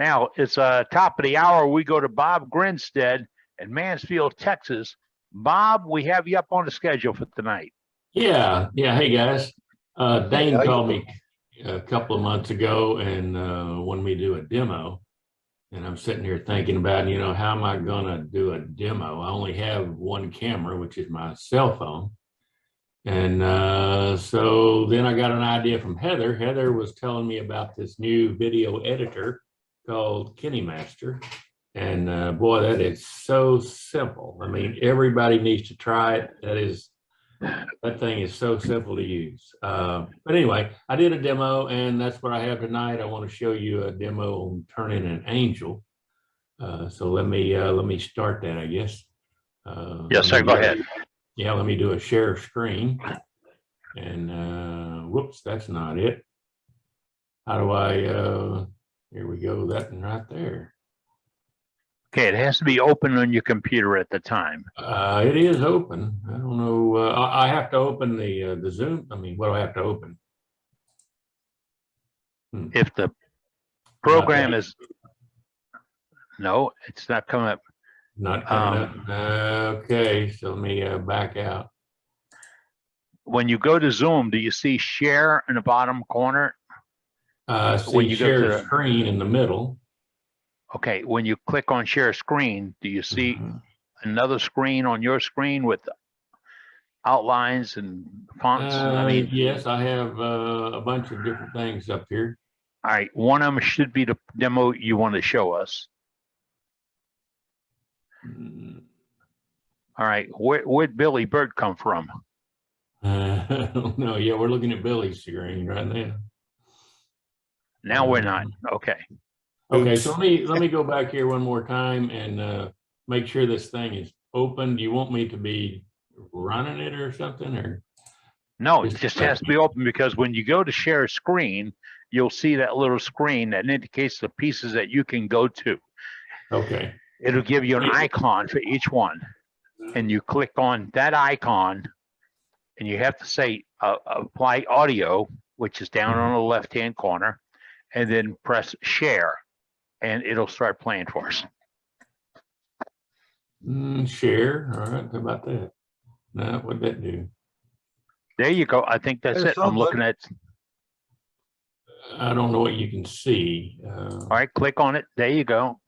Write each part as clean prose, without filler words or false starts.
Now it's top of the hour. We go to Bob Grinstead in Mansfield, Texas. Bob, we have you up on the schedule for tonight. Yeah. Hey guys. Dane called me a couple of months ago and wanted me to do a demo. And I'm sitting here thinking about, how am I going to do a demo? I only have one camera, which is my cell phone. And so then I got an idea from Heather. Heather was telling me about this new video editor called KineMaster. And boy, that is so simple. I mean, everybody needs to try it. That thing is so simple to use. But anyway, I did a demo, and that's what I have tonight. I want to show you a demo on turning an angel. So let me start that, I guess. Yes, sir. Go ahead. Yeah, let me do a share screen. And whoops, that's not it. How do I? Here we go. That one right there. Okay, it has to be open on your computer at the time. It is open. I don't know. I have to open the Zoom. I mean, what do I have to open? If the program is no, it's not coming up. Not coming up. Okay, so let me back out. When you go to Zoom, do you see share in the bottom corner? See when you share go to screen in the middle. Okay, when you click on share screen, do you see another screen on your screen with outlines and fonts? Yes, I have a bunch of different things up here. All right, one of them should be the demo you want to show us. All right, where'd Billy Bird come from? I don't know. Yeah, we're looking at Billy's screen right now. Now we're not. Okay. Okay, so let me go back here one more time and make sure this thing is open. Do you want me to be running it or something, or? No, it just has to be open, because when you go to share screen, you'll see that little screen that indicates the pieces that you can go to. Okay. It'll give you an icon for each one, and you click on that icon, and you have to say apply audio, which is down on the left-hand corner, and then press share, and it'll start playing for us. Share. All right. How about that? Now, what'd that do? There you go. I think that's it. I'm looking at. I don't know what you can see. All right, click on it. There you go.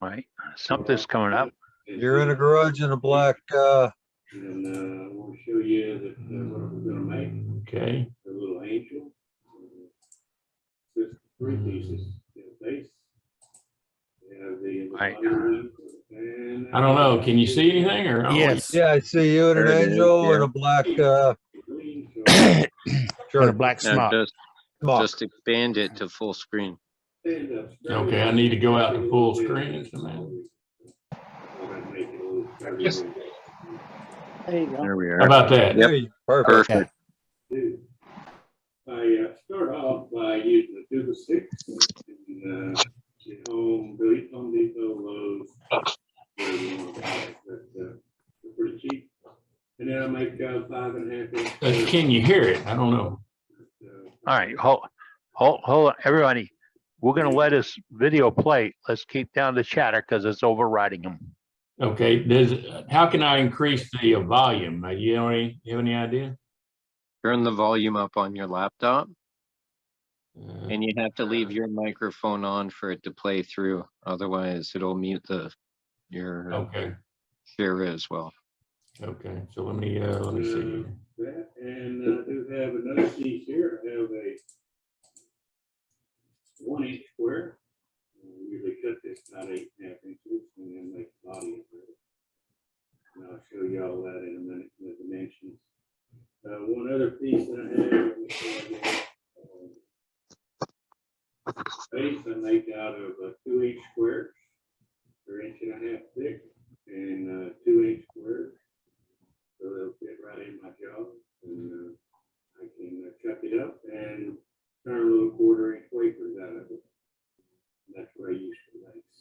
All right, something's coming up. You're in a garage in a black. And I want to show you that what we're going to make. Okay. The little angel. Just 3 pieces. The base. Right. I don't know. Can you see anything or? Yes. Yeah, I see you and an angel and a black. Shirt, a black smock. Just expand it to full screen. Okay, I need to go out to full screen. Yes. There you go. There we are. How about that? Yep. Perfect. I start off by using a tube of sticks and Home Depot, Lowe's. They're pretty cheap. And then I make 5.5 inch. Can you hear it? I don't know. All right, hold on, everybody. We're going to let this video play. Let's keep down the chatter because it's overriding them. Okay. How can I increase the volume? You have any idea? Turn the volume up on your laptop. And you have to leave your microphone on for it to play through. Otherwise, it'll mute your share as well. Okay. So let me see. That, and I do have another piece here. I have a 1 inch square. Usually cut this about 8.5 inches and then make the body of it. And I'll show you all that in a minute, the dimensions. One other piece that I have base I make out of 2 inch squares. They're 1.5 inches thick and 2 inch squares. So they'll fit right in my job. And I can cut it up and turn a little 1/4 inch wafers out of it. And that's what I use for base.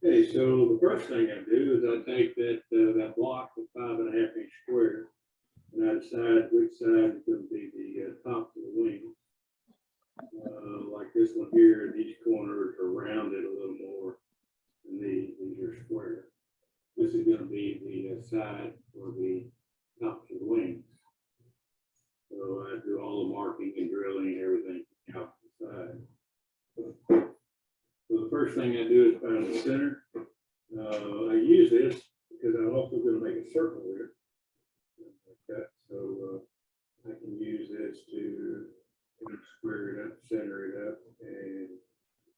Okay, so the first thing I do is I take that block of side is going to be the top of the wing. Like this one here, these corners are rounded a little more than these are square. This is going to be the side for the tops of the wings. So I do all the marking and drilling and everything out the side. So the first thing I do is find the center. I use this because I'm also going to make a circle here. Like that. So I can use this to square it up, center it up, and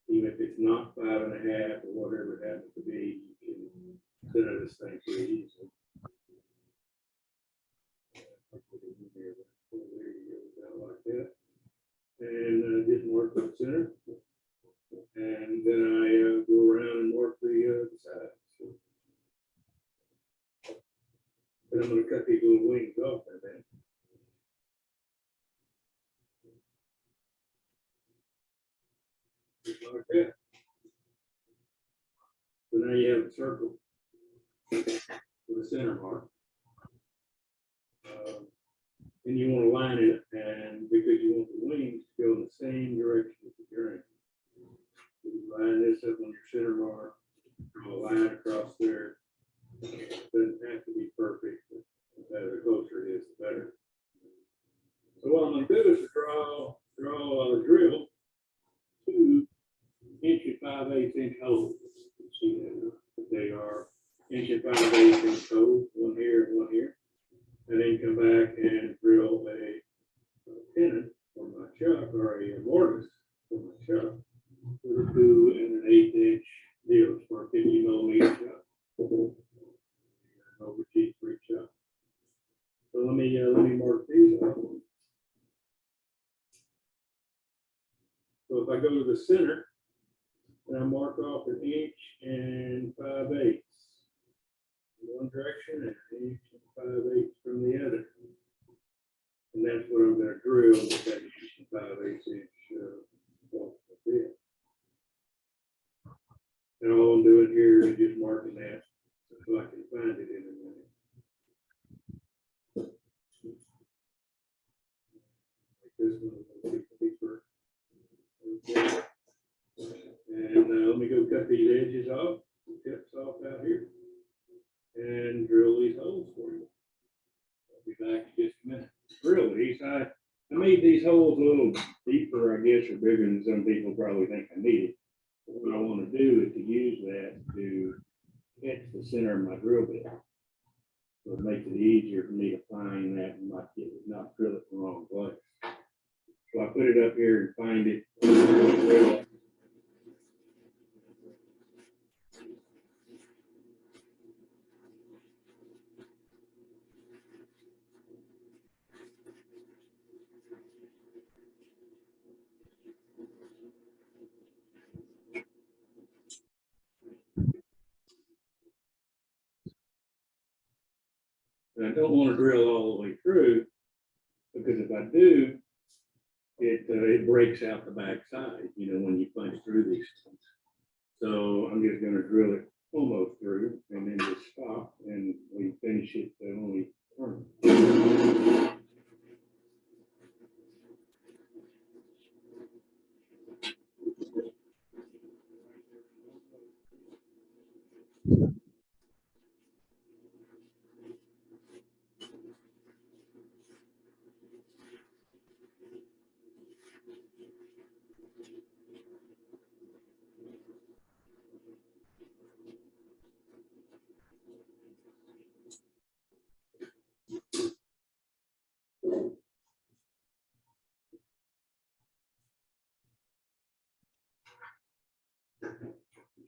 even if it's not 5.5 or whatever it happens to be, you can center this thing pretty easily. Like that. And just mark the center. And then I go around and mark the sides. And I'm going to cut these little wings off and then. Just like that. So now you have a circle with a center mark. And you want to line it, and because you want the wings to go in the same direction as the grain. You line this up on your center mark, draw a line across there. It doesn't have to be perfect, but the closer it is, the better. So what I'm going to do is draw a drill 2 inch and 5/8 holes. See that they are 1 and 5/8 holes, one here and one here. And then come back and drill a pennant for my chuck, or a mortise for my chuck, with a 2 and an 1/8 deal for a 50 millimeter chuck. Over G3 chuck. So let me mark these out. So if I go to the center, and I mark off 1 inch and 5/8 in one direction and 1 inch and 5/8 from the other. And that's what I'm going to drill with that 1 inch and 5/8 bit. And all I'm doing here is just marking that so I can find it in a minute. Like this one, a little deeper. Okay. And let me go cut these edges off, tips off out here, and drill these holes for you. I'll be back in just a minute. Drill these. I made these holes a little deeper, I guess, or bigger than some people probably think I need it. What I want to do is to use that to catch the center of my drill bit. So it makes it easier for me to find that and not drill it in the wrong place. So I put it up here and find it. Drill. And I don't want to drill all the way through, because if I do, it breaks out the back side, when you punch through these things. So I'm just going to drill it almost through and then just stop, and we finish it when we turn.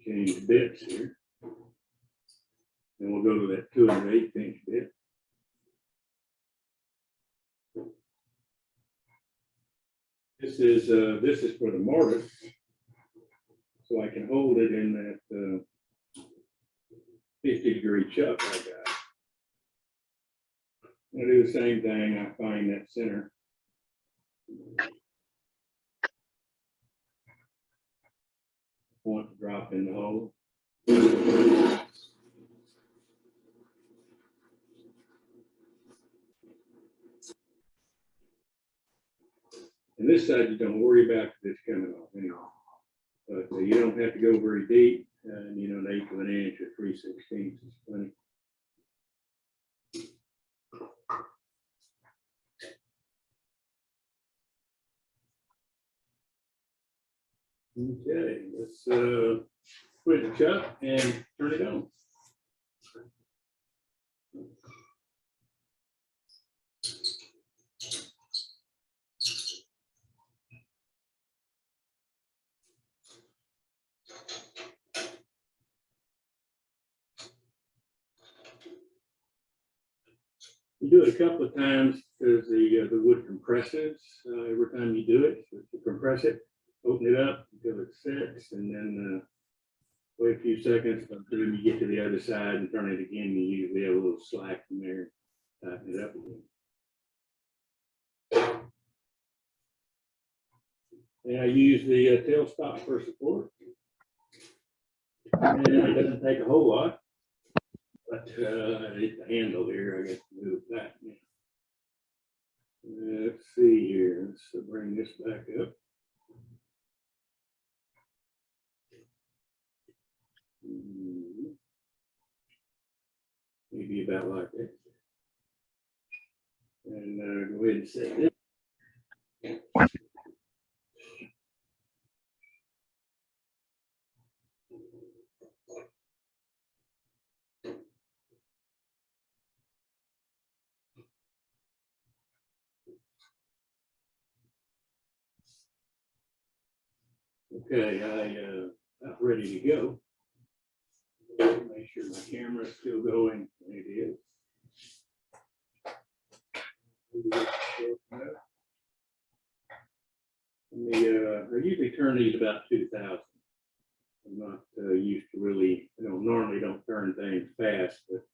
Change bits here. And we'll go to that 2 1/8 inch bit. This is for the mortise, so I can hold it in that 50-degree chuck I got. I do the same thing. I find that center. Point to drop in the hole. And this side you don't worry about because it's coming off anyway. But you don't have to go very deep, and you know, an eighth of an inch or 3/16 is plenty. Okay, let's put the cup and turn it on. You do it a couple of times because the wood compresses every time you do it. So if you compress it, open it up until it sets, and then wait a few seconds. By the time you get to the other side and turn it again, you usually have a little slack from there. Tighten it up again. And I use the tailstock for support. And it doesn't take a whole lot. But it's the handle here, I got to move that. Let's see here. Let's bring this back up. Maybe about like that. And go ahead and set this. Okay, about ready to go. Make sure my camera's still going. It is. I usually turn these about 2,000. I'm not used to really, normally don't turn things fast, but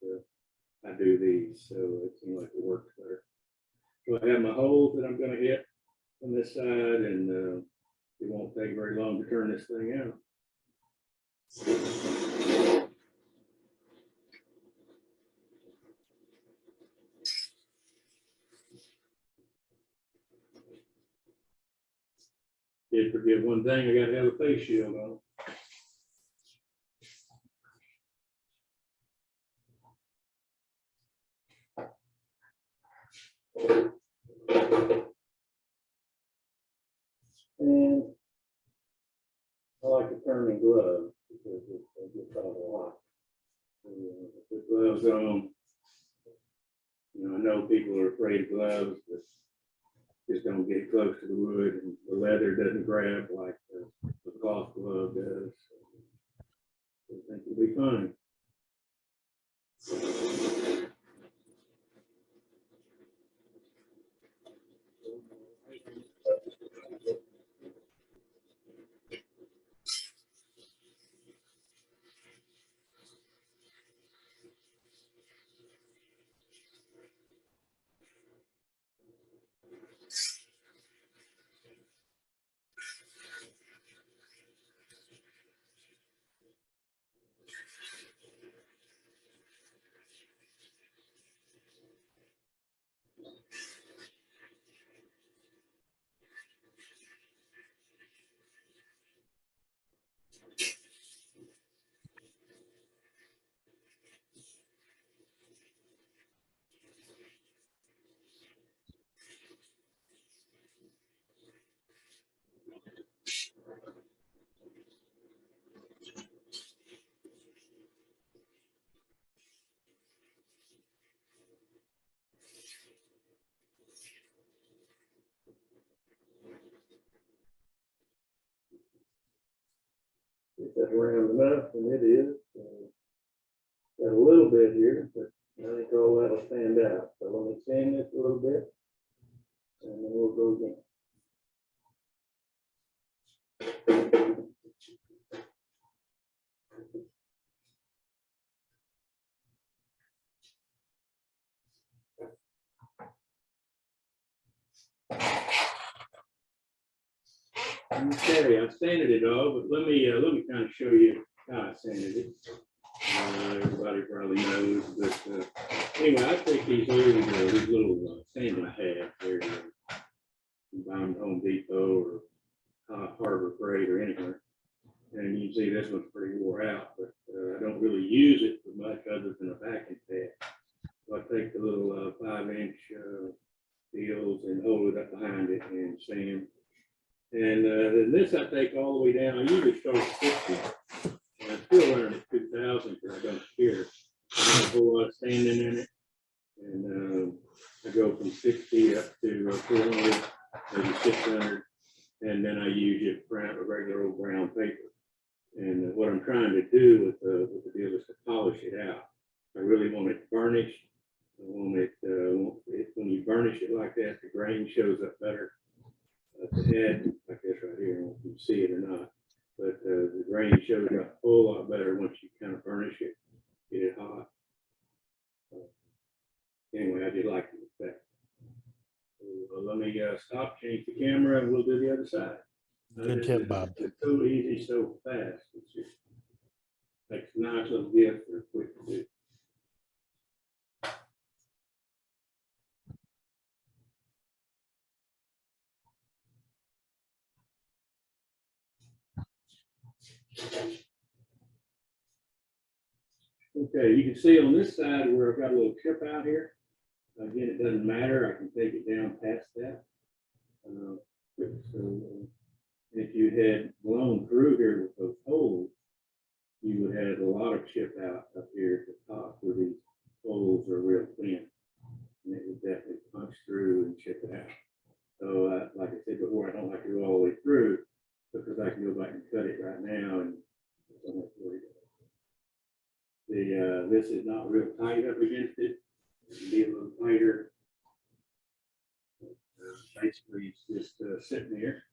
I do these, so it seems like it works better. So I have my holes that I'm going to hit on this side, and it won't take very long to turn this thing out. Did forget one thing, I got to have a face shield on. And I like to turn in gloves because it gets all the lot. Put gloves on. I know people are afraid of gloves, but just don't get close to the wood, and the leather doesn't grab like the cloth glove does. So I think it'll be fine. If that's round enough, and it is. Got a little bit here, but I think all that'll stand out. So let me sand this a little bit, and then we'll go again. Okay, I've sanded it all, but let me kind of show you how I sanded it. Everybody probably knows, but anyway, I take these little sanding pads. They're buy them at Home Depot. Harbor Freight or anywhere. And you can see this one's pretty wore out, but I don't really use it for much other than a vacuum pad. So I take the little 5-inch deals and hold it up behind it and sand. And then this I take all the way down. I usually start at 50. And I'm still running at 2,000 because I don't care. I have a whole lot of sanding in it. And I go from 60 up to 400, maybe 600. And then I use just regular old brown paper. And what I'm trying to do with the deal is to polish it out. I really want it varnished. I want it, when you burnish it like that, the grain shows up better at the head, like this right here. I don't know if you can see it or not. But the grain shows up a whole lot better once you kind of burnish it, get it hot. Anyway, I did like the effect. So, let me stop, change the camera, and we'll do the other side. Good tip, Bob. It's so easy, so fast. It's just makes a nice little gift for a quick to do. Okay, you can see on this side where I've got a little chip out here. Again, it doesn't matter. I can take it down past that. If you had blown through here with those holes, you would have a lot of chip out up here at the top where these holes are real thin. And it would definitely punch through and chip it out. So, like I said before, I don't like to go all the way through because I can go back and cut it right now and don't have to worry about it. This is not real tight up against it. It can be a little tighter. Basically, it's just sitting there.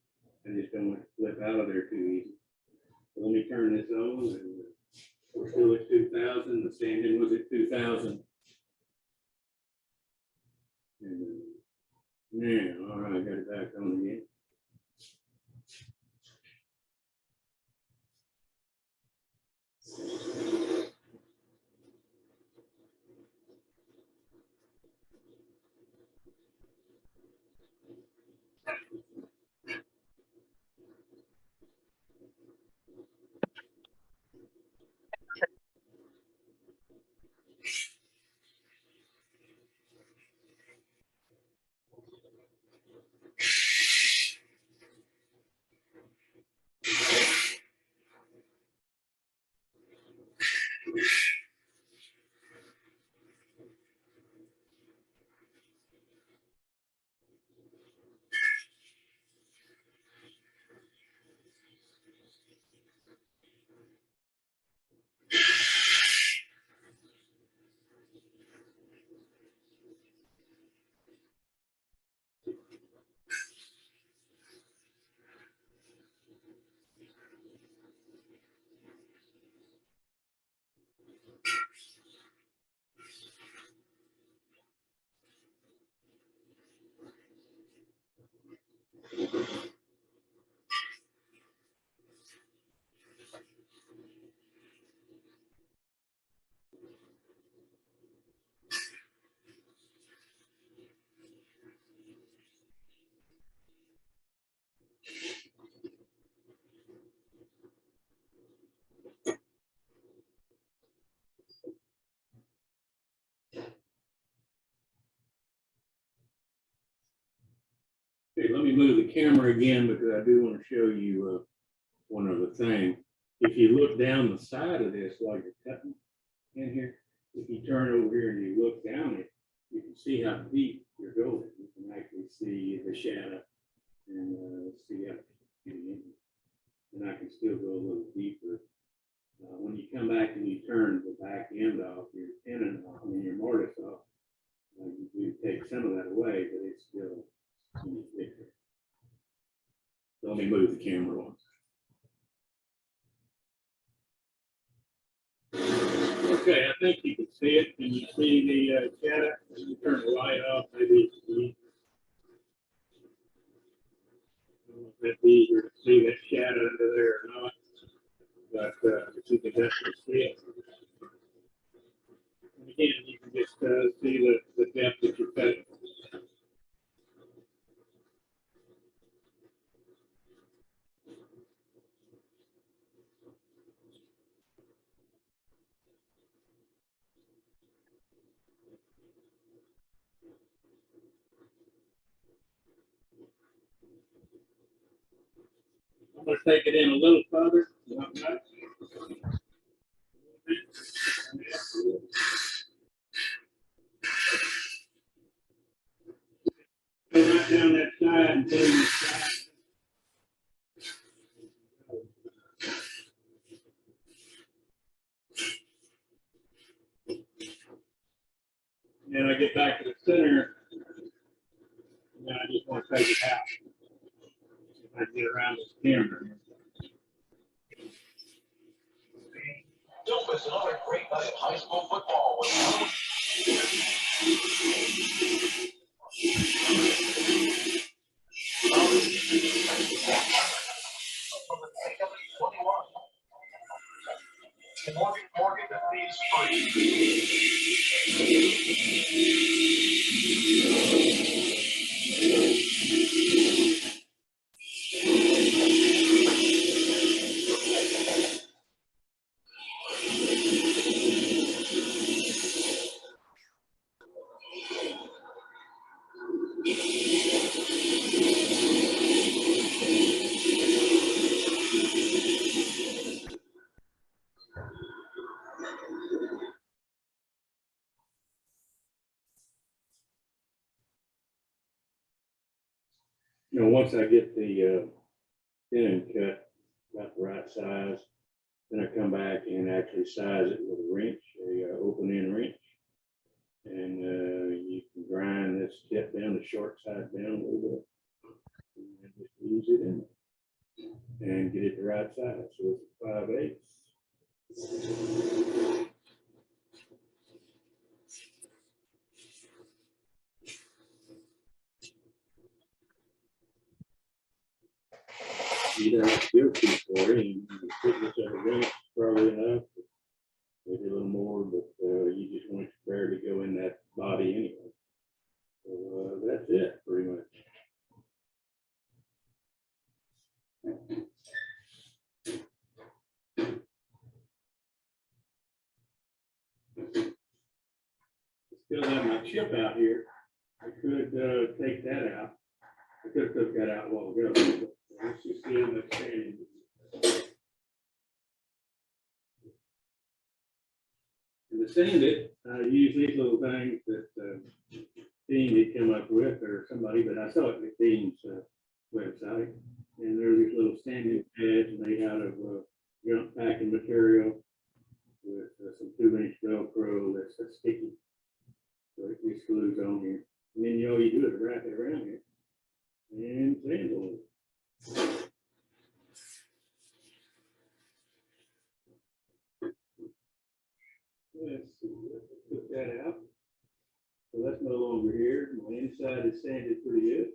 I just don't want to flip out of there too easy. So let me turn this on, and we're still at 2,000. The sanding was at 2,000. And now, all right, got it back on again. Okay, let me move the camera again because I do want to show you one other thing. If you look down the side of this while you're cutting in here, if you turn over here and you look down it, you can see how deep you're going. You can actually see the shadow and see how deep. And I can still go a little deeper. When you come back and you turn the back end off, your tenon off, I mean your mortise off, you do take some of that away, but it's still thicker. So let me move the camera on. Okay, I think you can see it. Can you see the shadow? You turn the light off, maybe it's easier to see that shadow under there or not. But you can definitely see it. And again, you can just see the depth that you're cutting. I'm gonna take it in a little further. Go right down that side and put it in the side. Then I get back to the center, and then I just want to take it out. If I get around this camera. Don't miss another great night of high school football with Morgan that feeds You know, once I get the thin cut about the right size, then I come back and actually size it with a wrench, a open end wrench. And you can grind this tip down, the short side down a little bit. And just ease it in and get it the right size. So it's a 5/8. You don't feel too for it, and you put this at a wrench probably enough, maybe a little more, but you just want it to barely go in that body anyway. So that's it, pretty much. Still have my chip out here. I could take that out. I could have took that out a while ago, but let's just see how much standing. And to sand it, I use these little things that Dean had come up with, or somebody, but I saw it at Dean's website. And there are these little sanding pads made out of junk packing material with some 2-inch Velcro that's sticky. So it just glues on here. And then all you do is wrap it around here and sand a little. Let's see, let's put that out. So that's no longer here. My inside is sanded pretty good.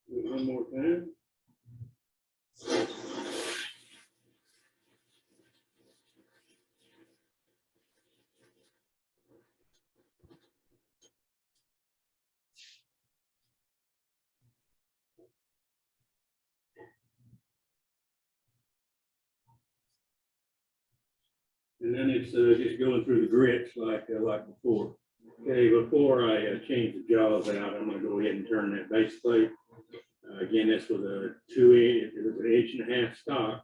Do it one more time. And then it's just going through the grits like before. Okay, before I change the jaws out, I'm going to go ahead and turn that base plate. Again, this was a 2-inch, it was an 1.5-inch stock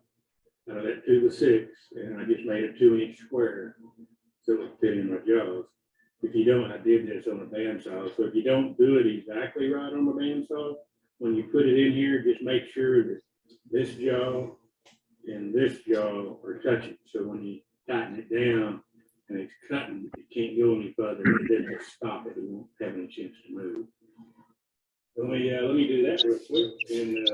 out of that 2x6, and I just made a 2-inch square so it would fit in my jaws. If you don't, I did this on a bandsaw. So if you don't do it exactly right on the bandsaw, when you put it in here, just make sure that this jaw and this jaw are touching. So when you tighten it down and it's cutting, it can't go any further. Then it'll stop it. It won't have any chance to move. Let me do that real quick, and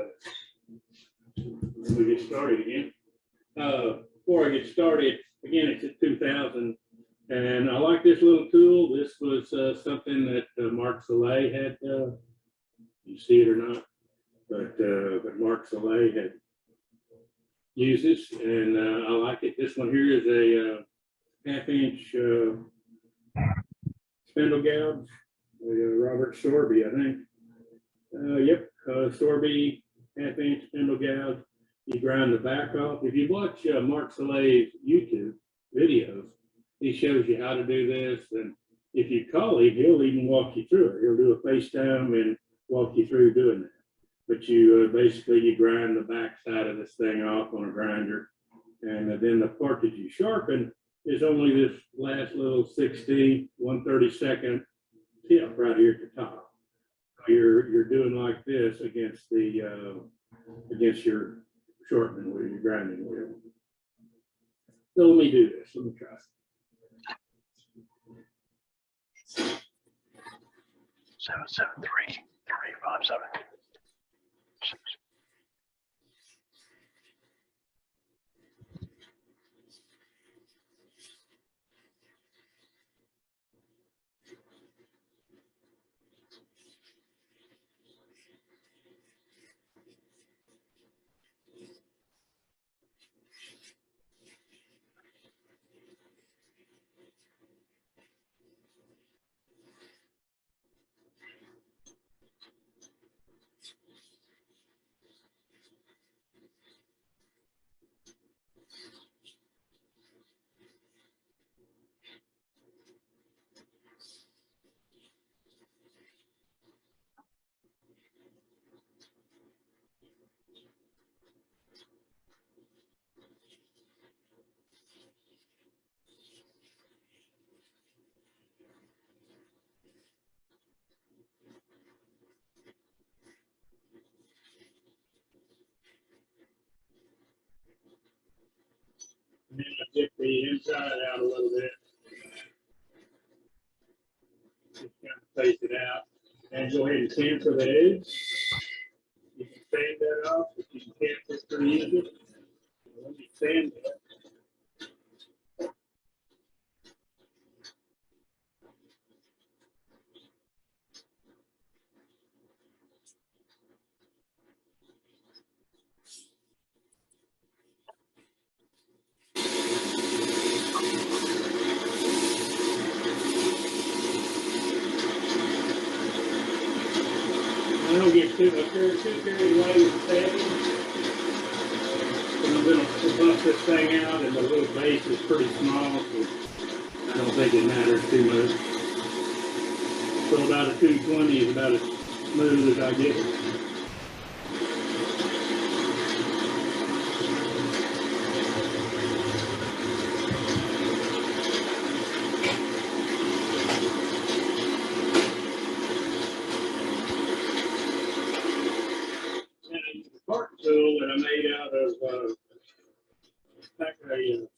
we get started again. Before I get started, again, it's at 2000, and I like this little tool. This was something that Mark Soleil had. You see it or not? But Mark Soleil had used this, and I like it. This one here is a 1/2-inch spindle gouge, Robert Sorby, I think. Yep, Sorby 1/2-inch spindle gouge. You grind the back off. If you watch Mark Soleil's YouTube videos, he shows you how to do this. And if you call him, he'll even walk you through it. He'll do a FaceTime and walk you through doing that. but you basically you grind the back side of this thing off on a grinder, and then the part that you sharpen is only this last little 1/32 tip right here at the top. You're doing like this against the against your shortening wheel, your grinding wheel. So let me do this. Let me try. 773-357. And then I dip the inside out a little bit. Just kind of face it out. And go ahead and cancel the edge. You can sand that off, but you can cancel it pretty easy. Let me sand that. I don't get too carried away with the sanding. I'm going to bust this thing out, and the little base is pretty small, so I don't think it matters too much. So about a 220 is about as smooth as I get it. Part tool that I made out of a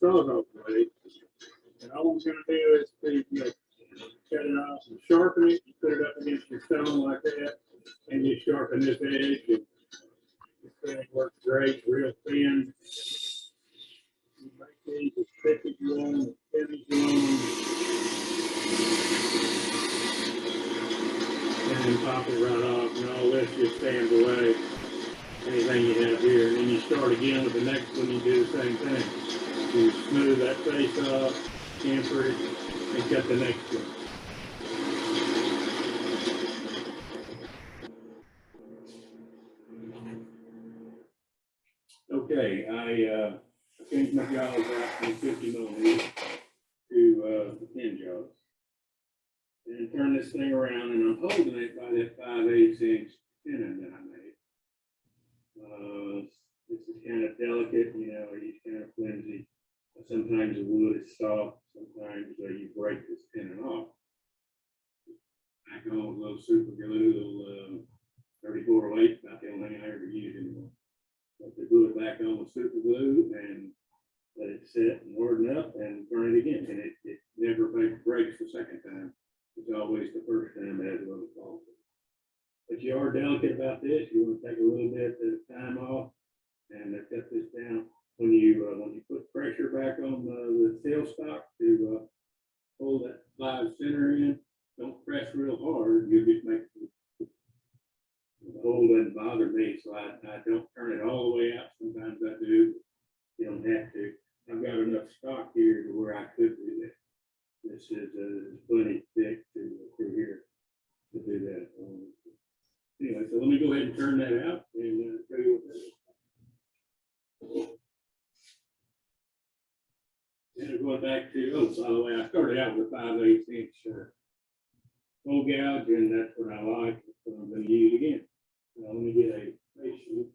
sawzall blade. And all I'm going to do is to cut it off and sharpen it. You put it up against your stone like that, and you sharpen this edge. And this thing works great, real thin. You make these as thick as you want, as thin as you want, and then pop it right off, and all this just stands away. Anything you have here, and then you start again with the next one, you do the same thing. You smooth that face off, camfer it, and cut the next one. Okay, I changed my jaws out from 50 millimeters to the 10 jaws. And turn this thing around, and I'm holding it by that 5/8 inch tenon that I made. This is kind of delicate, you know, it's kind of flimsy. Sometimes the wood is soft, sometimes you break this tenon off. Back on with a little super glue, little 3408, about the only thing I ever use anymore. But to glue it back on with super glue and let it set and harden up and turn it again. And it never breaks the second time. It's always the first time it has a little fault. But you are delicate about this. You want to take a little bit of time off and cut this down. When you put pressure back on the tailstock to pull that live center in, don't press real hard. You just make the hole doesn't bother me, so I don't turn it all the way out. Sometimes I do. You don't have to. I've got enough stock here to where I could do that. This is plenty thick through here to do that. Anyway, so let me go ahead and turn that out and show you what that is. And going back to, oh, by the way, I started out with a 5/8 inch hole gouge, and that's what I like. That's what I'm going to use again. Now, let me get a patient.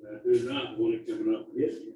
I do not want it coming up and hitting me.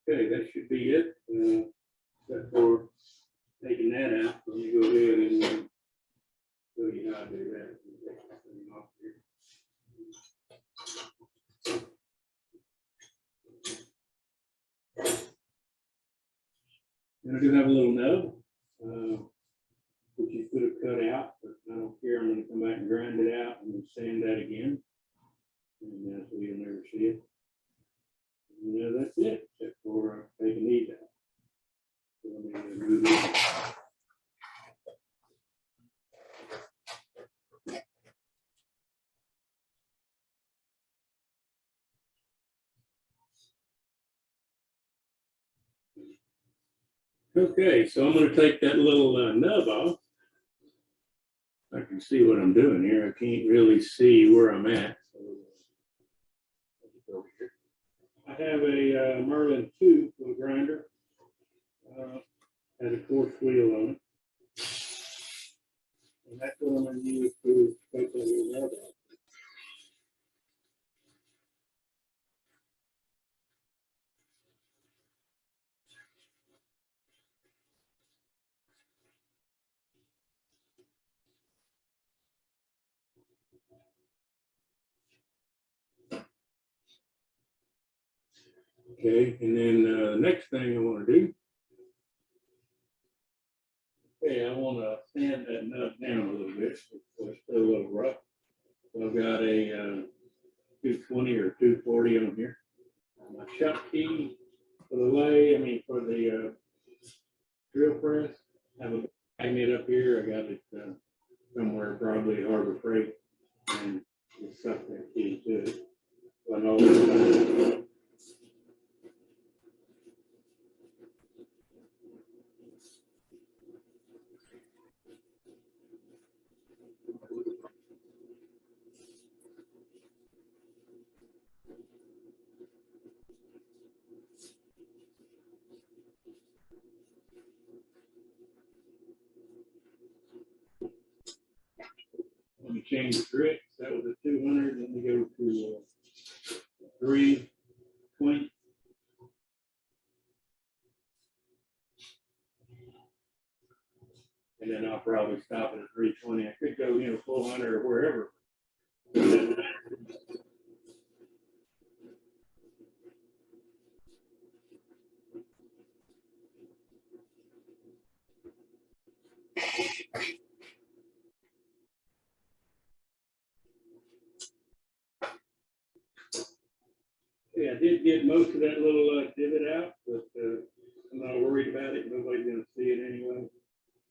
Okay, that should be it, except for taking that out. Let me go ahead and show you how to do that. Take this thing off here. And I do have a little nub, which you could have cut out, but I don't care. I'm going to come back and grind it out and then sand that again. And so you'll never see it. And that's it, except for taking these out. So let me move it. Okay, so I'm going to take that little nub off. I can see what I'm doing here. I can't really see where I'm at. So, I have a Merlin 2 wheel grinder. Has a coarse wheel on it. And that's what I'm going to use to take that little nub out. Okay, and then the next thing I want to do, okay, I want to sand that nut down a little bit so it's still a little rough. So I've got a 220 or 240 on here. My shop key for the for the drill press. I have a magnet up here. I got it somewhere, probably Harbor Freight, and just suck that key to it. But all the time. Let me change the grits. That was a 200. Let me go to 320. And then I'll probably stop at a 320. I could go, 400 or wherever. Yeah, I did get most of that little divot out, but I'm not worried about it. Nobody's going to see it anyway.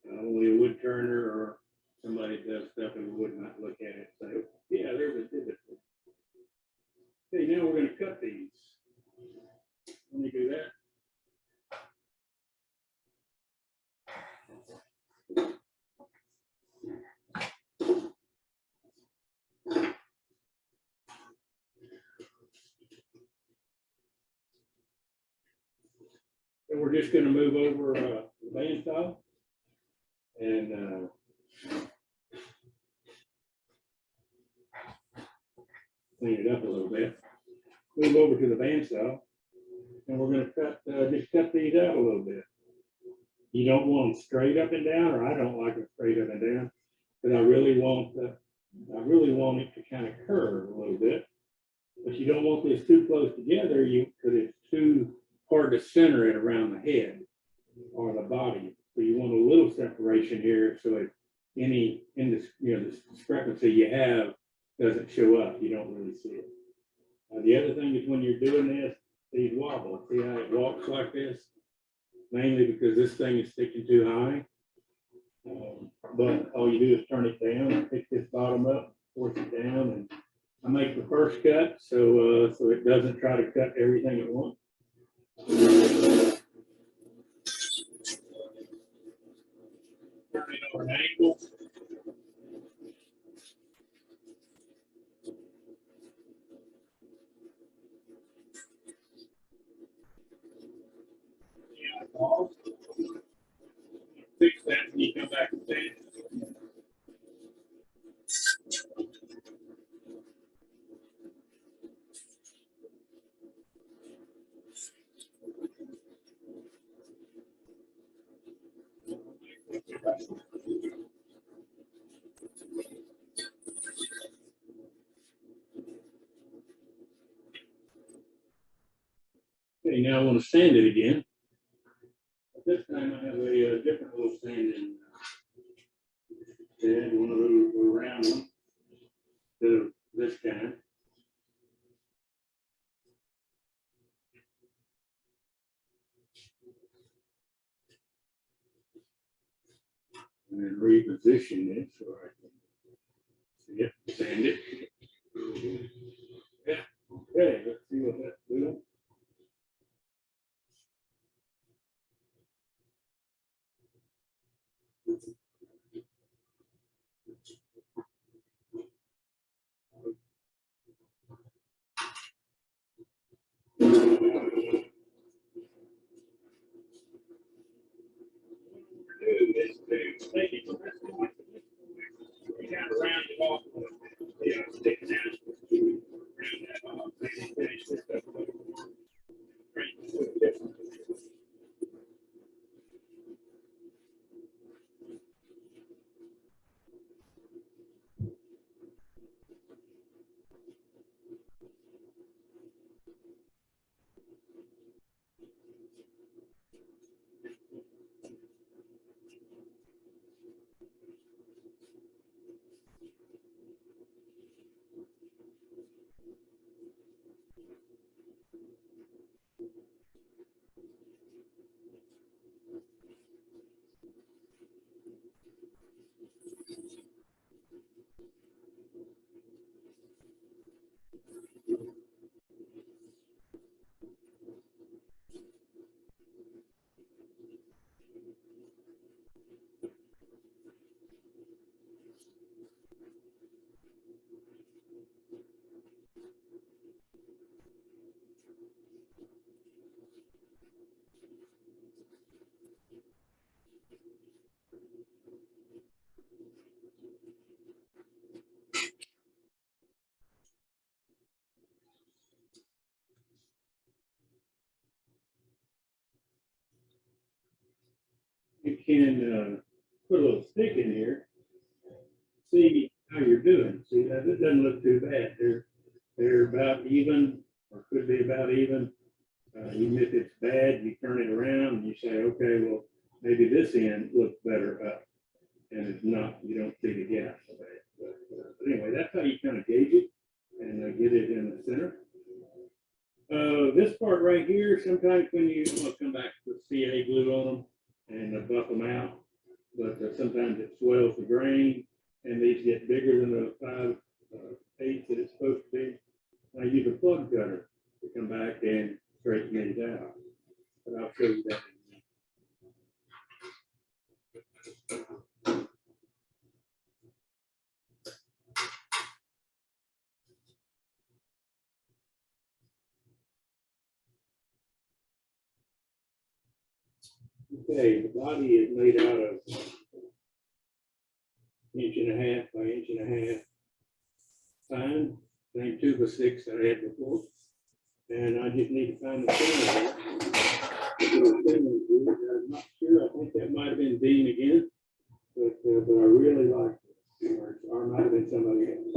Only a wood turner or somebody does stuff and would not look at it. So, yeah, there's a divot. Okay, now we're going to cut these. Let me do that. And we're just going to move over the bandsaw and clean it up a little bit. Move over to the bandsaw, and we're going to just cut these out a little bit. You don't want them straight up and down, or I don't like them straight up and down, because I really want it to kind of curve a little bit. But you don't want this too close together, because it's too hard to center it around the head or the body. So you want a little separation here, so if this discrepancy you have doesn't show up, you don't really see it. The other thing is when you're doing this, these wobble. See how it walks like this? Mainly because this thing is sticking too high. But all you do is turn it down, pick this bottom up, force it down, and I make the first cut so it doesn't try to cut everything at once. Turn it over an angle. Fix that when you come back and say it. Okay, now I want to sand it again. This time I have a different little sanding head, one of those round ones, instead of this kind. And then reposition it so I can see it, sand it. Yeah, okay, let's see what that's doing. Round it off. Yeah, stick it down. Round that off. Finish this up. can put a little stick in here, see how you're doing. See, that it doesn't look too bad. They're about even, or could be about even. Even if it's bad, you turn it around and you say, okay, well, maybe this end looks better up. And it's not, you don't see the gap so bad. But anyway, that's how you kind of gauge it and get it in the center. This part right here, sometimes when you want to come back with CA glue on them and buff them out, but sometimes it swells the grain and these get bigger than the 5/8 that it's supposed to be. I use a plug cutter to come back and straighten these out. But I'll show you that. Okay, the body is made out of 1.5 by 1.5 fine, same 2x6 that I had before. And I just need to find the center. I'm not sure, I think that might have been Dean again, but I really like it, or it might have been somebody else.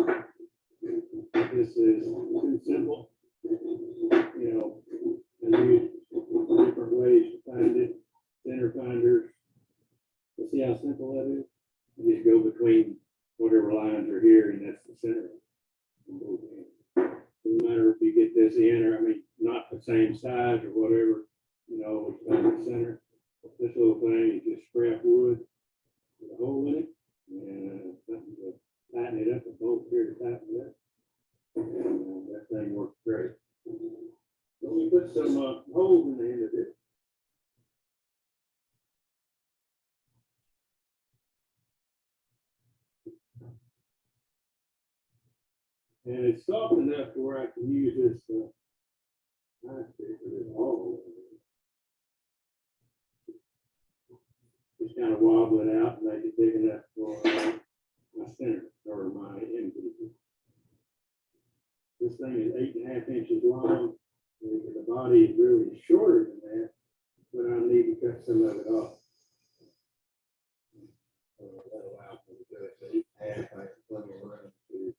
This is too simple, you know, and use different ways to find it. Center finders. You see how simple that is? You just go between whatever lines are here, and that's the center. No matter if you get this in, or I mean, not the same size or whatever, you know, it's find the center. This little thing is just scrap wood with a hole in it, and something to tighten it up, a bolt here to tighten it up. And that thing works great. So we put some holes in the end of it. And it's soft enough to where I can use this knife pick for this hole. Just kind of wobble it out and make it big enough for my center or my end piece. This thing is 8.5 inches long. The body is really shorter than that, but I need to cut some of it off. That allows me to do it 8.5. I have plenty of room to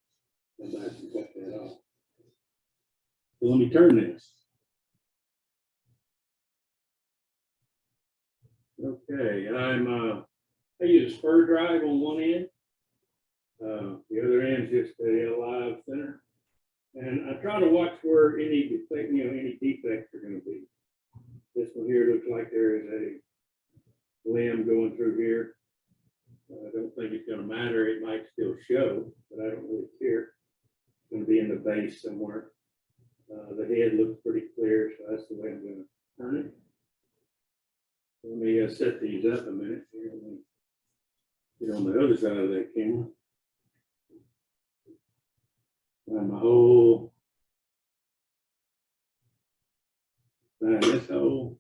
come back and cut that off. So let me turn this. Okay, I use a spur drive on one end. The other end is just a live center. And I try to watch where any defect, any defects are going to be. This one here looks like there is a limb going through here. I don't think it's going to matter. It might still show, but I don't really care. It's going to be in the base somewhere. The head looks pretty clear, so that's the way I'm going to turn it. Let me set these up a minute here. Let me get on the other side of that camera. Find my hole. Find this hole.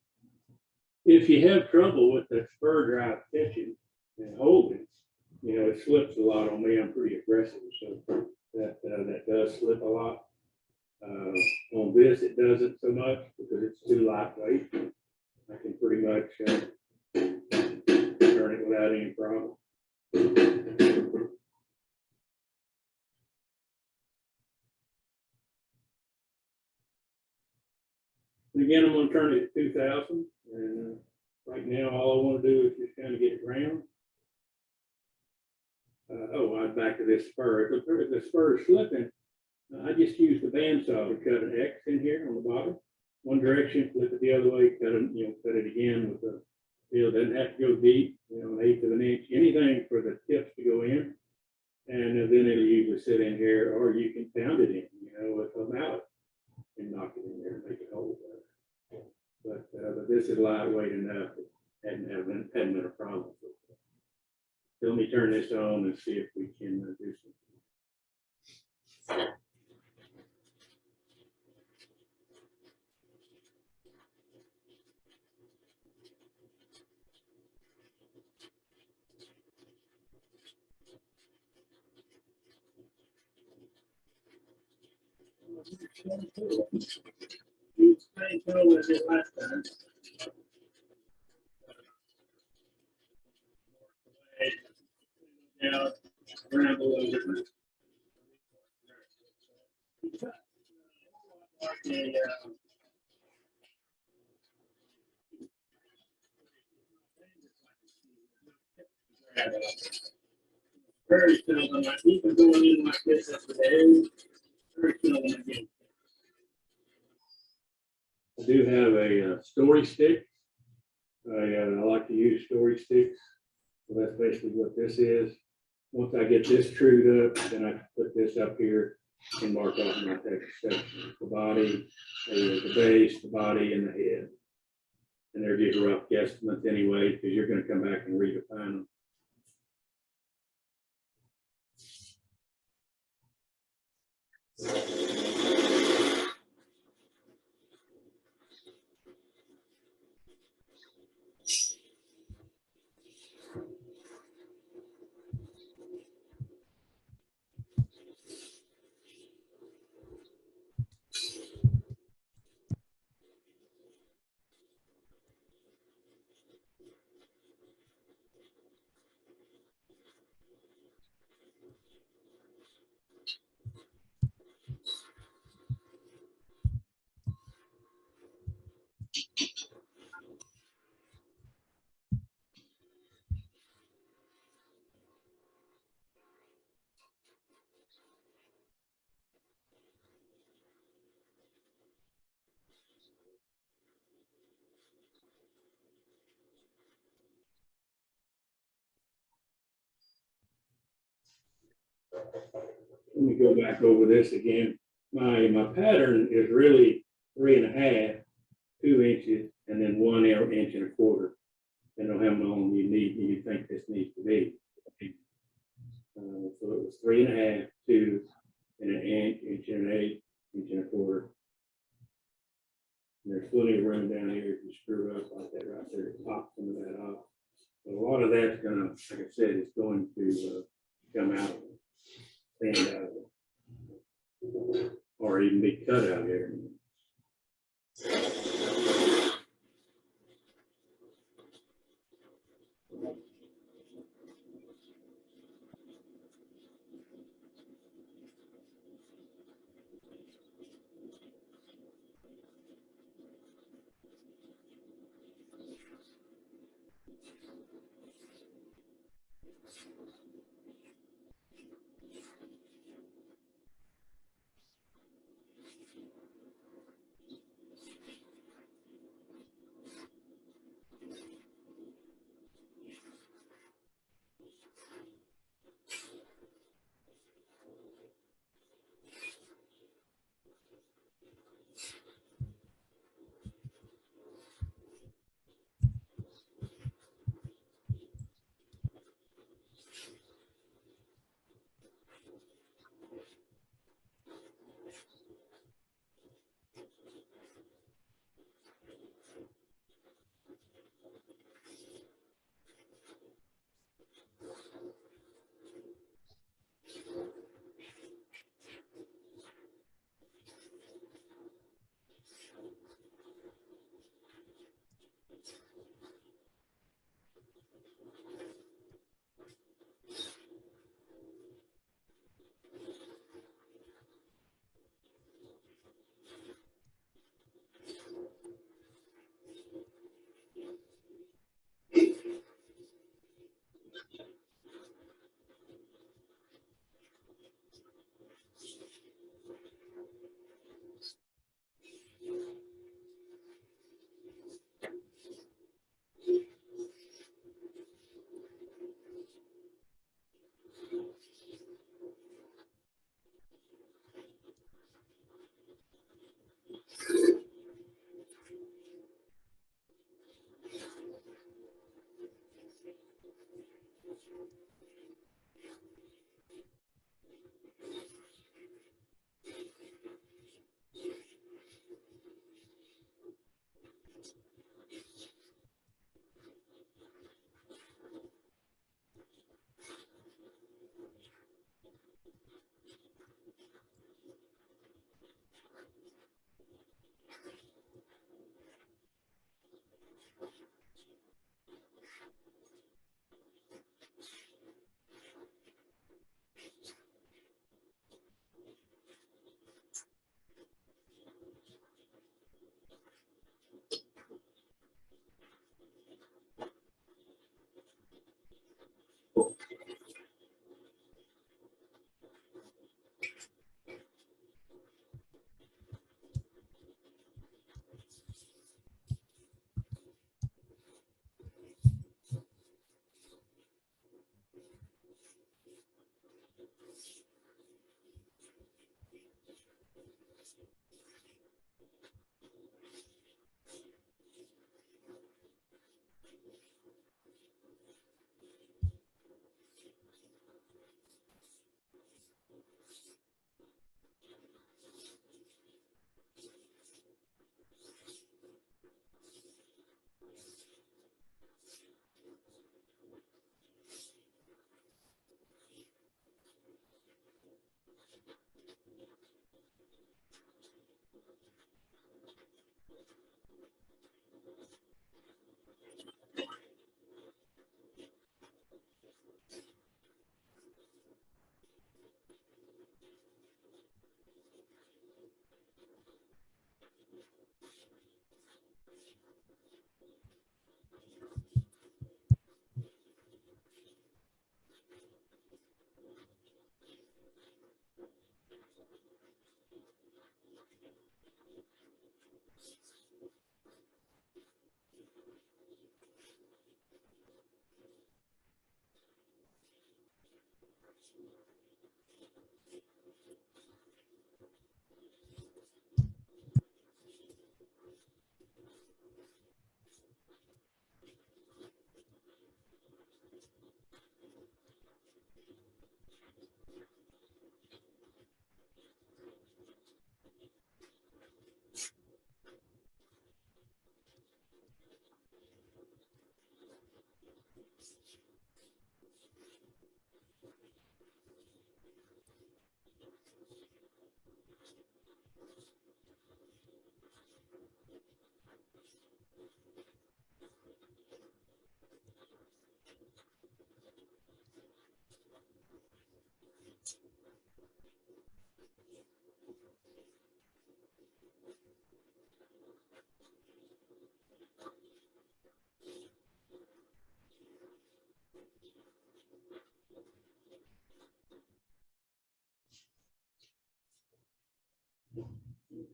If you have trouble with that spur drive catching and holding, it slips a lot on me. I'm pretty aggressive, so that does slip a lot. On this, it doesn't so much because it's too lightweight. I can pretty much turn it without any problem. And again, I'm going to turn it to 2000. And right now, all I want to do is just kind of get it round. I'm back to this spur. If the spur is slipping, I just use the bandsaw to cut an X in here on the bottom. One direction, flip it the other way, cut it again with the steel. Doesn't have to go deep, 1/8 of an inch, anything for the tips to go in. And then it'll usually sit in here, or you can pound it in, with a mallet and knock it in there and make it hold better. But this is lightweight enough. It hadn't been a problem. So let me turn this on and see if we can do something. Last time. Now, around the little different. Very seldom, like even going in like this at the day, very seldom again. I do have a story stick. I like to use story sticks. So that's basically what this is. Once I get this trued up, then I can put this up here and mark off my text section. The body, the base, the body, and the head. And they're just rough guesstimates anyway, because you're going to come back and redefine them. Let me go back over this again. My pattern is really 3.5, 2 inches, and then 1 inch and a quarter. Depending on how long you think this needs to be. So it was 3.5, 2, and an inch, inch and an eighth, inch and a quarter. And there's plenty of room down here if you screw up like that right there to pop some of that off. But a lot of that's gonna, like I said, it's going to come out, stand out, or even be cut out here.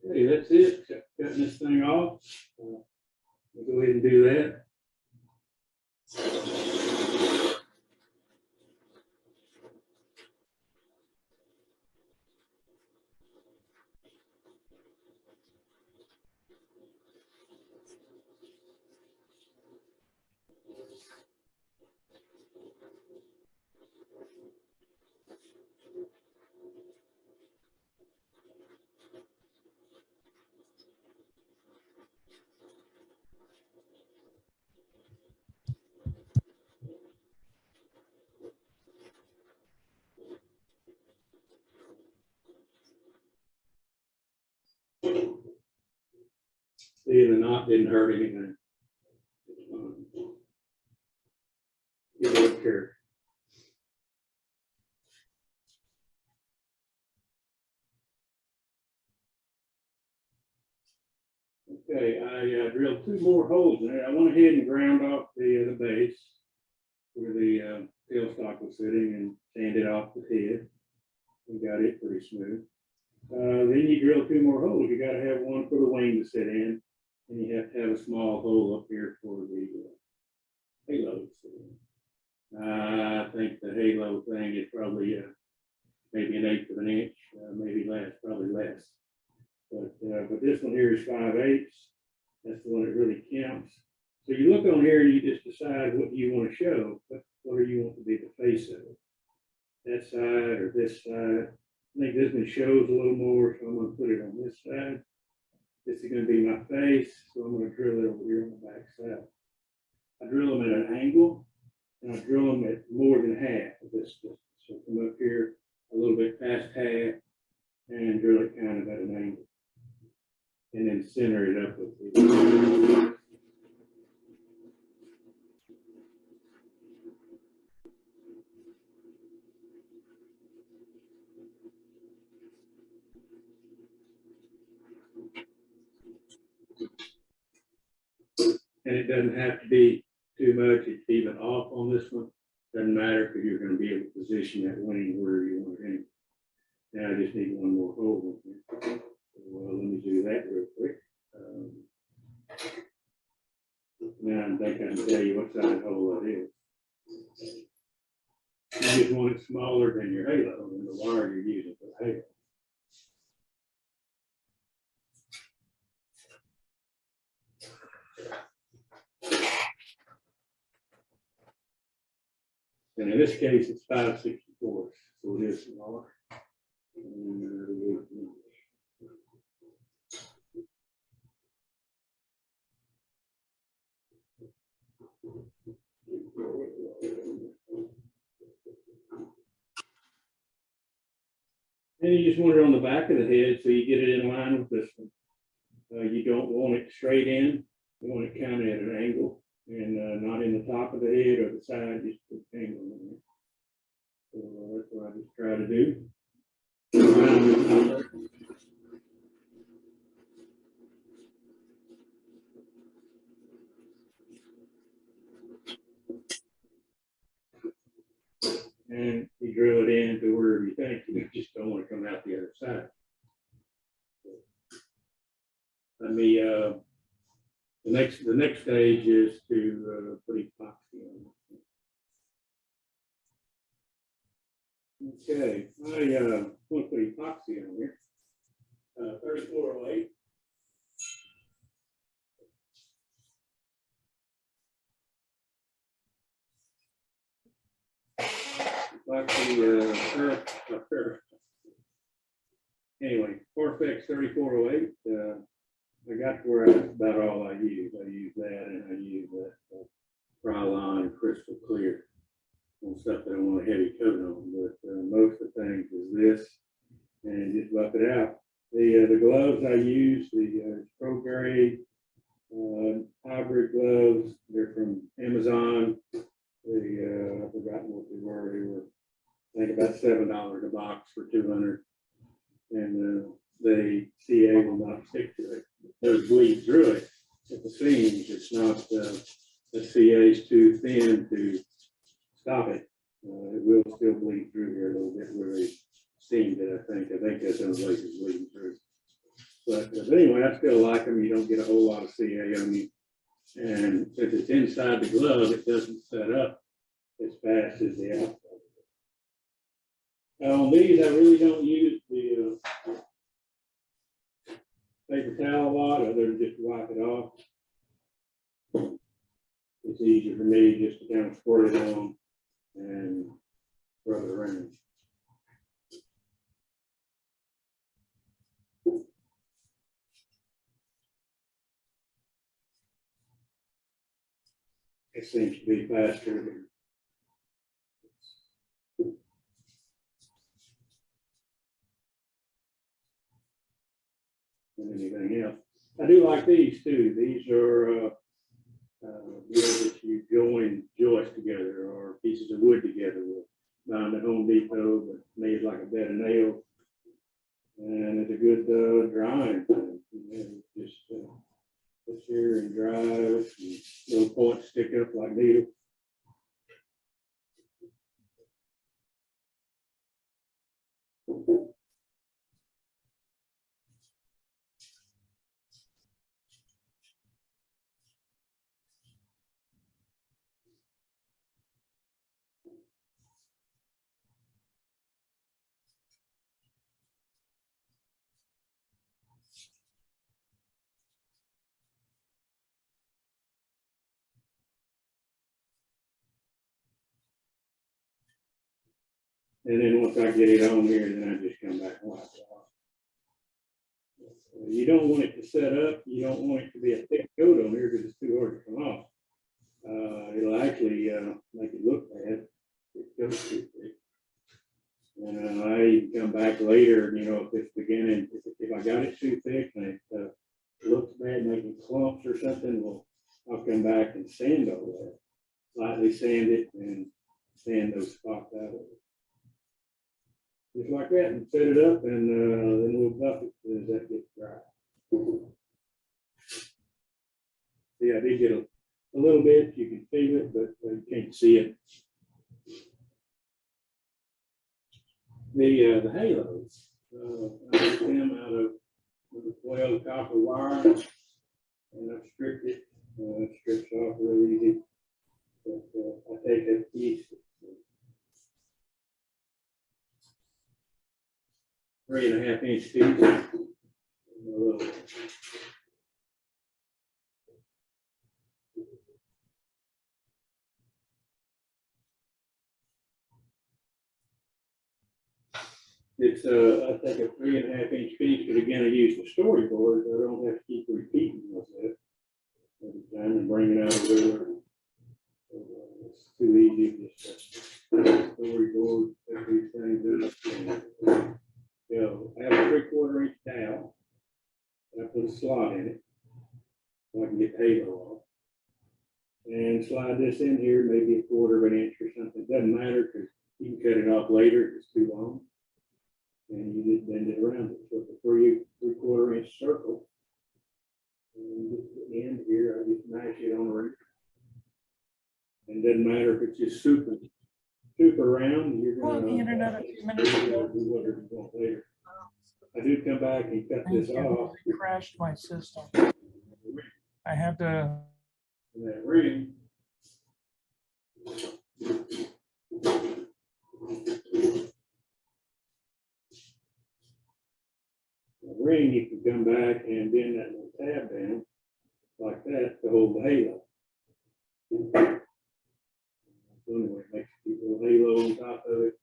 Okay, that's it. Cutting this thing off. We'll go ahead and do that. See, the knot didn't hurt anything. You don't care. Okay, I drilled 2 more holes in it. I went ahead and ground off the base where the tailstock was sitting and sanded off the head. We got it pretty smooth. Then you drill 2 more holes. You got to have one for the wing to sit in, and you have to have a small hole up here for the halo to sit in. I think the halo thing is probably maybe 1/8 of an inch, maybe less, probably less. But this one here is 5/8. That's the one that really counts. So you look on here and you just decide what you want to show. What do you want to be the face of it? That side or this side? I think this one shows a little more, so I'm going to put it on this side. This is going to be my face, so I'm going to drill it over here on the back side. I drill them at an angle, and I drill them at more than half of this distance. So come up here a little bit past half and drill it kind of at an angle. And then center it up with the and it doesn't have to be too much. It's even off on this one. Doesn't matter because you're going to be able to position that wing where you want it in. Now I just need one more hole. So, let me do that real quick. Now I think I can tell you what size hole that is. You just want it smaller than your halo and the wire you're using for the halo. And in this case, it's 5/64, so it is smaller. And you just want it on the back of the head so you get it in line with this one. You don't want it straight in. You want it kind of at an angle and not in the top of the head or the side, just put an angle in it. So that's what I just try to do. And you drill it into wherever you think, you just don't want to come out the other side. Let me, the next stage is to put epoxy on. Okay, I want to put epoxy on here. 3408. Anyway, Corfex 3408. I got to where that's about all I use. I use that, and I use that Krylon Crystal Clear on stuff that I want a heavy coat on. But most of the things is this, and just buff it out. The gloves I use, the Pro Grade hybrid gloves. They're from Amazon. I've forgotten what they were. They were, I think, about $7 a box for 200, and the CA will not stick to it. Those bleed through it at the seams. It's not the CA is too thin to stop it. It will still bleed through here a little bit where they seamed it. I think that's the only place it's bleeding through. But anyway, I still like them. You don't get a whole lot of CA on you. And since it's inside the glove, it doesn't set up as fast as the outside. On these, I really don't use the paper towel a lot, other than just to wipe it off. It's easier for me just to kind of squirt it on and rub it around. It seems to be faster than anything else. I do like these too. These are that you join joists together or pieces of wood together with. Found at Home Depot, but made like a bed of nails. And it's a good drying thing. Just put here and dry it. And little points stick up like needles. And then once I get it on here, then I just come back and wipe it off. You don't want it to set up. You don't want it to be a thick coat on here because it's too hard to come off. It'll actually make it look bad. It goes too thick. And I come back later, you know, if it's beginning, if I got it too thick and it looks bad, making clumps or something, well, I'll come back and sand all that. Lightly sand it and sand those spots out of it. Just like that, and set it up, and then we'll buff it as that gets dry. Yeah, I did get a little bit. You can feel it, but you can't see it. The halos, I get them out of number 12 copper wire, and I've stripped it. It strips off real easy. But I take that piece. 3.5 inch piece. It's I take a 3.5 inch piece, but again I use the storyboard, so I don't have to keep repeating myself every time and bring it out of there. It's too easy just to storyboard, set these things up. So I have a 3/4 inch towel, and I put a slot in it so I can get the halo off. And slide this in here, maybe 1/4 inch or something. It doesn't matter because you can cut it off later if it's too long. and you just bend it around it. So it's a 3/4 inch circle. And at the end here, I just mash it on around. And doesn't matter if it's just super round, you're Well, gonna. the internet a few minutes ago. Do whatever you want later. I do come back and cut this off. It crashed my system. I had to. And that ring. The ring, you can come back and bend that little tab down like that to hold the halo. So anyway, it makes a cute little halo on top of it.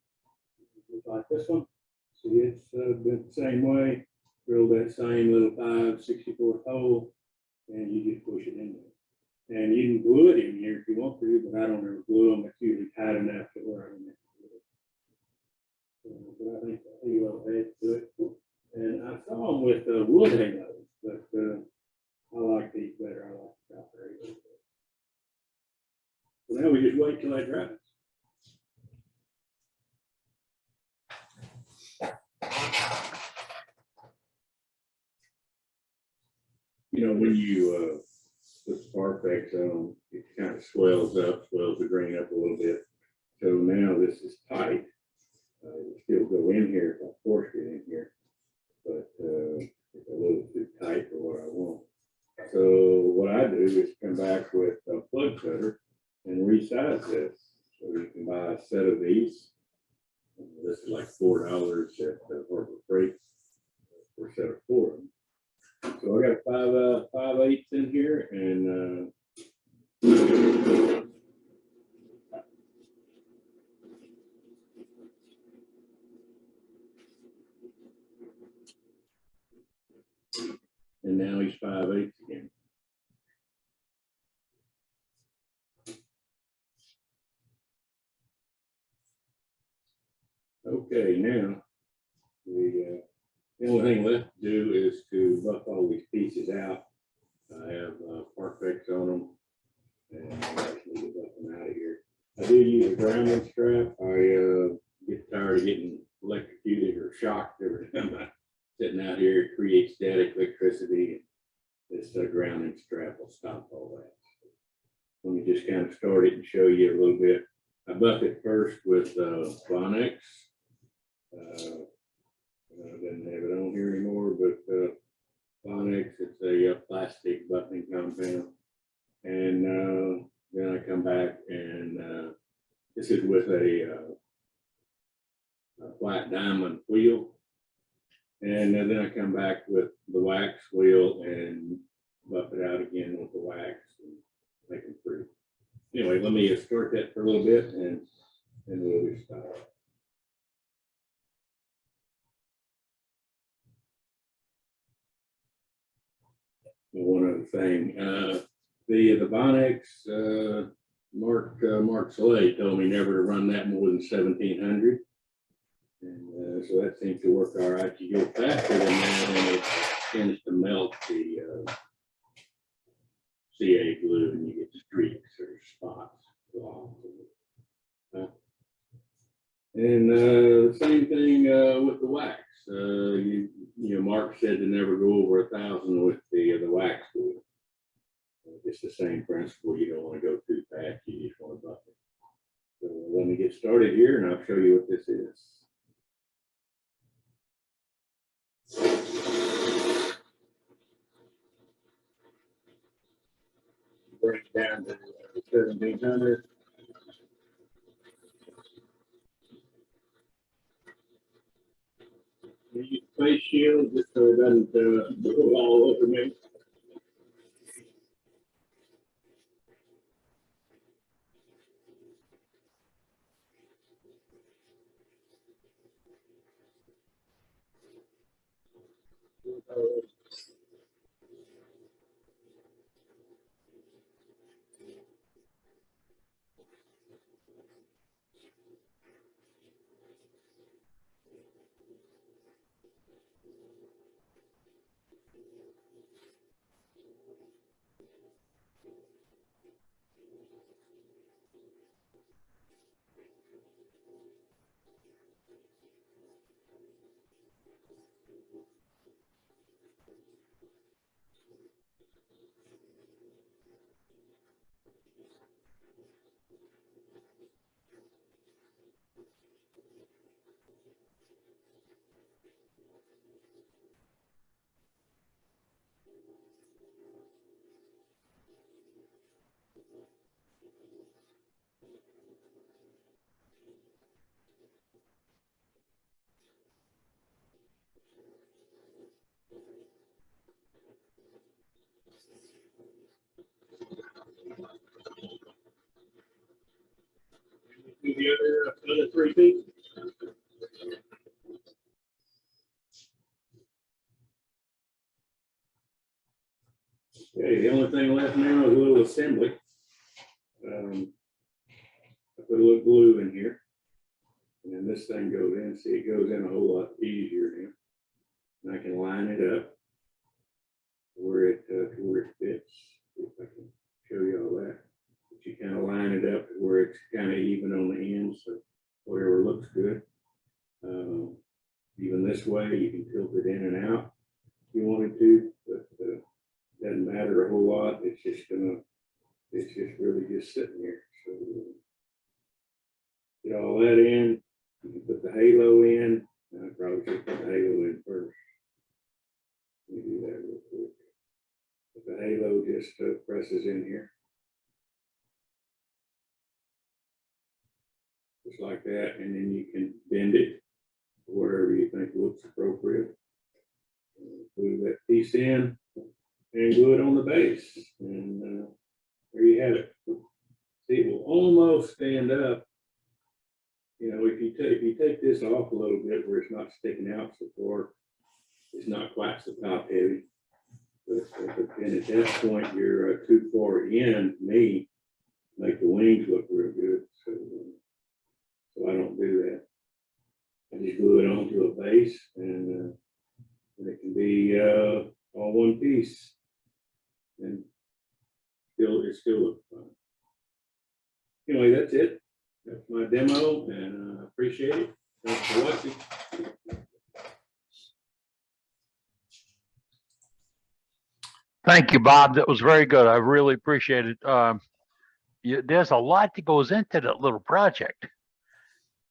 Just like this one. See, it's been the same way. Drill that same little 5/64 hole, and you just push it in there. And you can glue it in here if you want to, but I don't ever glue them. It's usually tight enough to where I don't have to glue it. But I think the halo adds to it. And I saw them with wood halos, but I like these better. I like the copper halos. So now we just wait till that dries. You know, when you put Sparfex on, it kind of swells the grain up a little bit. So now this is tight. It'll still go in here if I force it in here, but it's a little too tight for what I want. So what I do is come back with a plug cutter and resize this. So you can buy a set of these. This is like $4 at Harbor Freight for a set of 4 of them. So I got 5/8 in here, and now he's 5/8 again. Okay, now the only thing left to do is to buff all these pieces out. I have Parfex on them, and I just need to buff them out of here. I do use a grounding strap. I get tired of getting electrocuted or shocked every time I'm sitting out here. It creates static electricity. This grounding strap will stop all that. Let me just kind of start it and show you a little bit. I buff it first with Bonex. I didn't have it on here anymore, but Bonex, it's a plastic buffing compound. And then I come back and this is with a flat diamond wheel. And then I come back with the wax wheel and buff it out again with the wax and make them pretty. Anyway, let me start that for a little bit and we'll just stop. One other thing, the Bonex, Mark Slade told me never to run that more than 1700. And so that seems to work all right. You go faster than that, and it tends to melt the CA glue, and you get streaks or spots. And the same thing with the wax. You know, Mark said to never go over 1,000 with the wax glue. It's the same principle. You don't want to go too fast. You just want to buff it. So let me get started here, and I'll show you what this is. Bring it down to 1,700. Use face shield just so it doesn't go all over me. Do the other 3 feet. Okay, the only thing left now is a little assembly. I put a little glue in here. And then this thing goes in, see, it goes in a whole lot easier now. And I can line it up where it fits. If I can show you all that. But you kind of line it up where it's kind of even on the end, so whatever looks good. Even this way, you can tilt it in and out if you wanted to, but doesn't matter a whole lot. It's just really just sitting here. So get all that in. You can put the halo in. I probably should put the halo in first. Let me do that real quick. But the halo just presses in here. Just like that, and then you can bend it wherever you think looks appropriate. Glue that piece in and glue it on the base, and there you have it. See, it will almost stand up. You know, if you take this off a little bit where it's not sticking out so far, it's not quite so top heavy. But then at that point, you're too far in, to me, make the wings look real good. So I don't do that. I just glue it onto a base, and it can be all one piece, and it still looks fine. Anyway, that's it. That's my demo, and I appreciate it. Thanks for watching. Thank you, Bob. That was very good. I really appreciate it. There's a lot that goes into that little project.